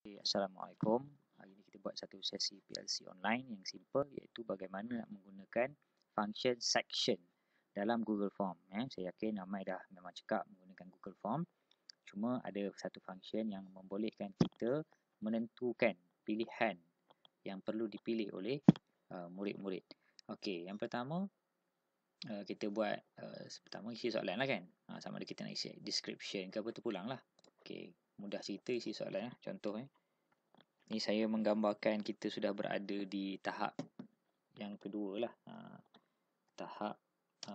Assalamualaikum. Hari ini kita buat satu sesi PLC online yang simple, iaitu bagaimana nak menggunakan function section dalam Google Form. Saya yakin ramai dah memang cakap menggunakan Google Form. Cuma ada satu function yang membolehkan kita menentukan pilihan yang perlu dipilih oleh murid-murid. Okey, yang pertama kita buat pertama isi soalan lah kan. Sama ada kita nak isi description ke apa tu pulang lah. Okey, mudah cerita isi soalan lah. Contoh ni saya menggambarkan kita sudah berada di tahap yang kedua lah. Tahap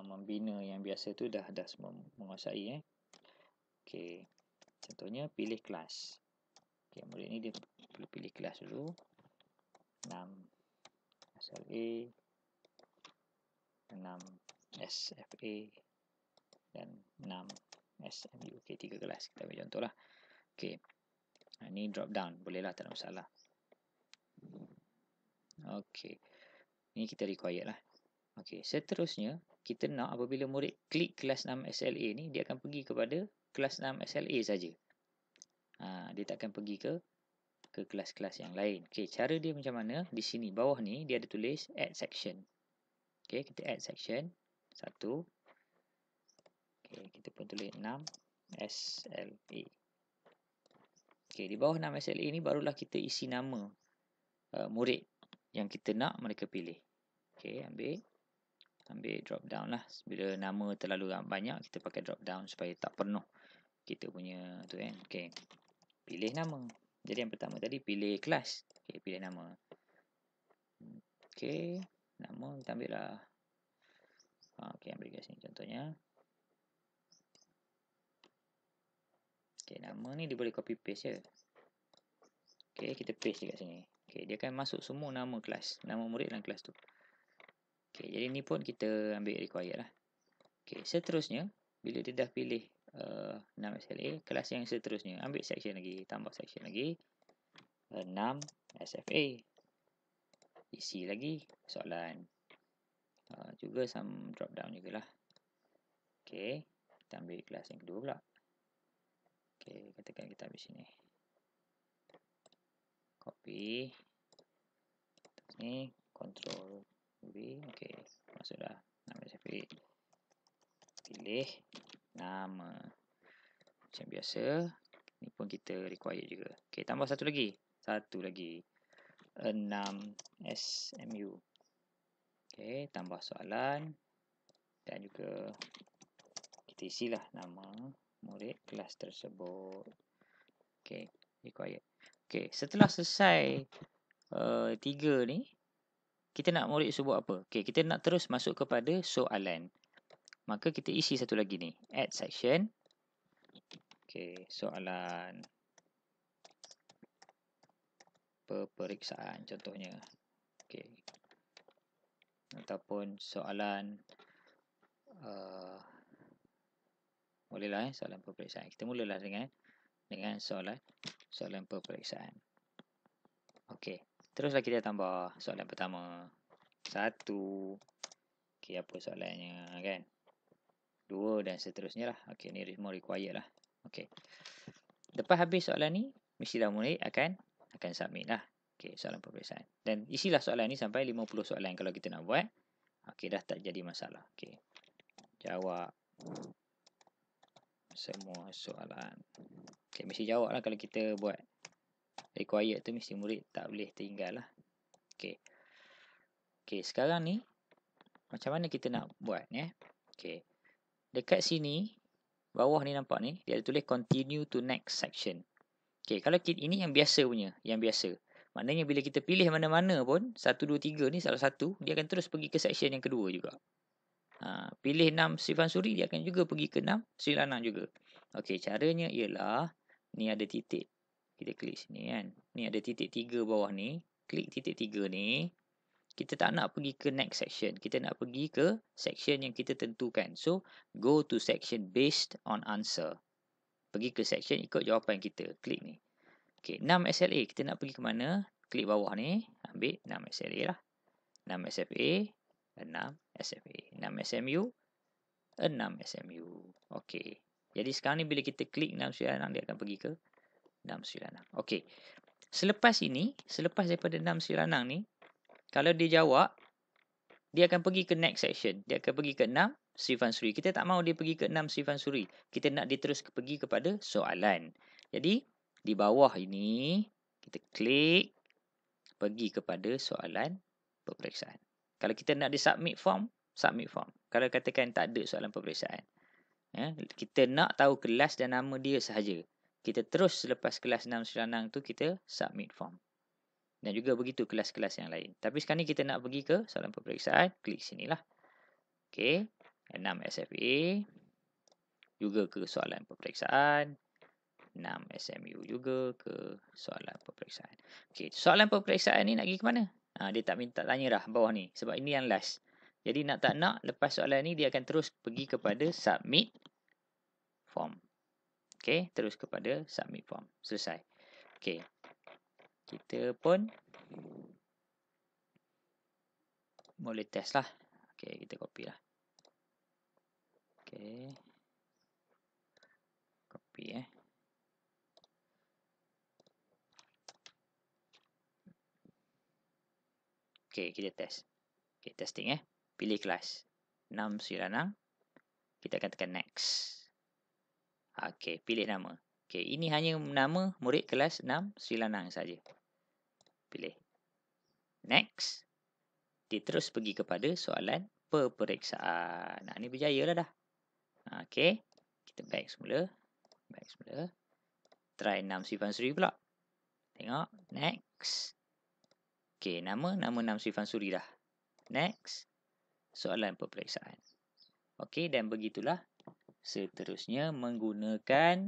membina yang biasa tu dah semua menguasai. Okey, contohnya pilih kelas. Okey, murid ni dia perlu pilih kelas dulu. 6 SLA, 6 SFA dan 6 SMU. Okey, 3 kelas. Kita ambil contoh lah. Okey, ni drop down. Bolehlah, tak ada masalah. Okey, ni kita required lah. Okey, seterusnya kita nak apabila murid klik kelas 6 SLA ni, dia akan pergi kepada kelas 6 SLA saja. Dia tak akan pergi ke kelas-kelas yang lain. Okey, cara dia macam mana? Di sini bawah ni dia ada tulis add section. Okey, kita add section 1. Okey, kita pun tulis 6 SLA. Okey, di bawah 6 SLA ni barulah kita isi nama murid yang kita nak mereka pilih. Okey, ambil drop down lah. Bila nama terlalu banyak, kita pakai drop down supaya tak penuh kita punya tu kan. Okey, pilih nama. Jadi yang pertama tadi pilih kelas. Okey, pilih nama. Okey, nama kita ambil lah. Okey, ambil kat sini contohnya. Okey, nama ni dia boleh copy paste je. Okey, kita paste dekat sini. Okey, dia akan masuk semua nama kelas, nama murid dalam kelas tu. Okey, jadi ni pun kita ambil required lah. Okey, seterusnya bila dia dah pilih 6 SLA, kelas yang seterusnya ambil section lagi, tambah section lagi 6 SFA. Isi lagi soalan. Juga some drop down jugalah. Okey, kita ambil kelas yang kedua pula. Okey, katakan kita ambil sini. Copy. Ni control V. Okey, masuklah 6 SFA. Pilih nama. Macam biasa, ni pun kita required juga. Okey, tambah satu lagi. 6 SMU. Okey, tambah soalan dan juga kita isilah nama murid kelas tersebut. Okey, required. Okey, setelah selesai 3 ni, kita nak murid sebut apa? Okey, kita nak terus masuk kepada soalan. Maka kita isi satu lagi ni, add section. Okey, soalan peperiksaan contohnya. Okey. Ataupun soalan bolehlah soalan peperiksaan. Kita mulalah dengan soalan peperiksaan. Okey, teruslah kita tambah soalan pertama 1. Okey, apa soalannya kan? 2 dan seterusnya lah. Okey, ni more required lah. Okey. Lepas habis soalan ni, mestilah murid akan submit lah. Okey, soalan peperiksaan. Dan isilah soalan ni sampai 50 soalan kalau kita nak buat. Okey, dah tak jadi masalah. Okey. Jawab semua soalan. Okey, mesti jawab lah kalau kita buat required tu, mesti murid tak boleh tinggal lah. Okey. Okey, sekarang ni macam mana kita nak buat ya? Okey. Dekat sini bawah ni nampak ni, dia ada tulis continue to next section. Okey, kalau ini yang biasa punya, yang biasa. Maknanya bila kita pilih mana-mana pun, 1, 2, 3 ni salah satu, dia akan terus pergi ke section yang kedua juga. Pilih 6 Sri Fansuri, dia akan juga pergi ke 6 Sri Lanang juga. Okey, caranya ialah, ni ada titik. Kita klik sini kan. Ni ada titik 3 bawah ni. Klik titik 3 ni. Kita tak nak pergi ke next section. Kita nak pergi ke section yang kita tentukan. So, go to section based on answer. Pergi ke section ikut jawapan kita. Klik ni. Okey, 6 SLA. Kita nak pergi ke mana? Klik bawah ni. Ambil 6 SLA lah. 6 SFA. 6 SFA. 6 SMU. 6 SMU. Okey. Jadi sekarang ni bila kita klik 6 Sri Lanang, dia akan pergi ke 6 Sri Lanang. Okey. Selepas daripada 6 si lanang ni, kalau dia jawab, dia akan pergi ke next section. Dia akan pergi ke 6 Sifan Suri. Kita tak mahu dia pergi ke 6 Sifan Suri. Kita nak dia terus pergi kepada soalan. Jadi, di bawah ini, kita klik, pergi kepada soalan peperiksaan. Kalau kita nak dia submit form. Kalau katakan tak ada soalan peperiksaan. Kita nak tahu kelas dan nama dia sahaja. Kita terus selepas kelas 6 si lanang tu, kita submit form. Dan juga begitu kelas-kelas yang lain. Tapi sekarang ni kita nak pergi ke soalan peperiksaan. Klik sinilah. Okey. 6 SFA. Juga ke soalan peperiksaan. 6 SMU juga ke soalan peperiksaan. Okey. Soalan peperiksaan ni nak pergi ke mana? Dia tak minta tanya dah bawah ni. Sebab ini yang last. Jadi nak tak nak, lepas soalan ni dia akan terus pergi kepada submit form. Okey. Terus kepada submit form. Selesai. Okey. Kita pun boleh test lah. Okey, kita copy lah. Okey. Copy Okey, kita test. Okey, testing Pilih kelas. 6 si lanang. Kita akan tekan next. Okey, pilih nama. Okey, ini hanya nama murid kelas 6 si lanang saja. Pilih. Next. Dia terus pergi kepada soalan peperiksaan. Ini berjaya lah dah. Okey. Kita back semula. Try 6 Sifan Suri pula. Tengok. Next. Okey, nama 6 Sifan Suri dah. Next. Soalan peperiksaan. Okey, dan begitulah seterusnya menggunakan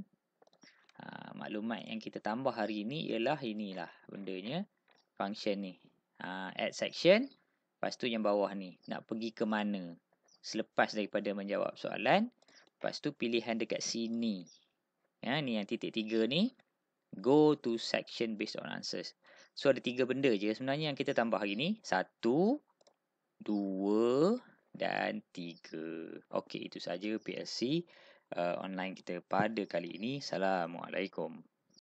maklumat yang kita tambah hari ini ialah inilah bendanya. Function ni. Add section. Lepas tu yang bawah ni. Nak pergi ke mana? Selepas daripada menjawab soalan. Lepas tu pilihan dekat sini. Ni yang titik 3 ni. Go to section based on answers. So ada 3 benda je sebenarnya yang kita tambah hari ni. 1, 2 dan 3. Okey, itu saja PLC online kita pada kali ini. Assalamualaikum.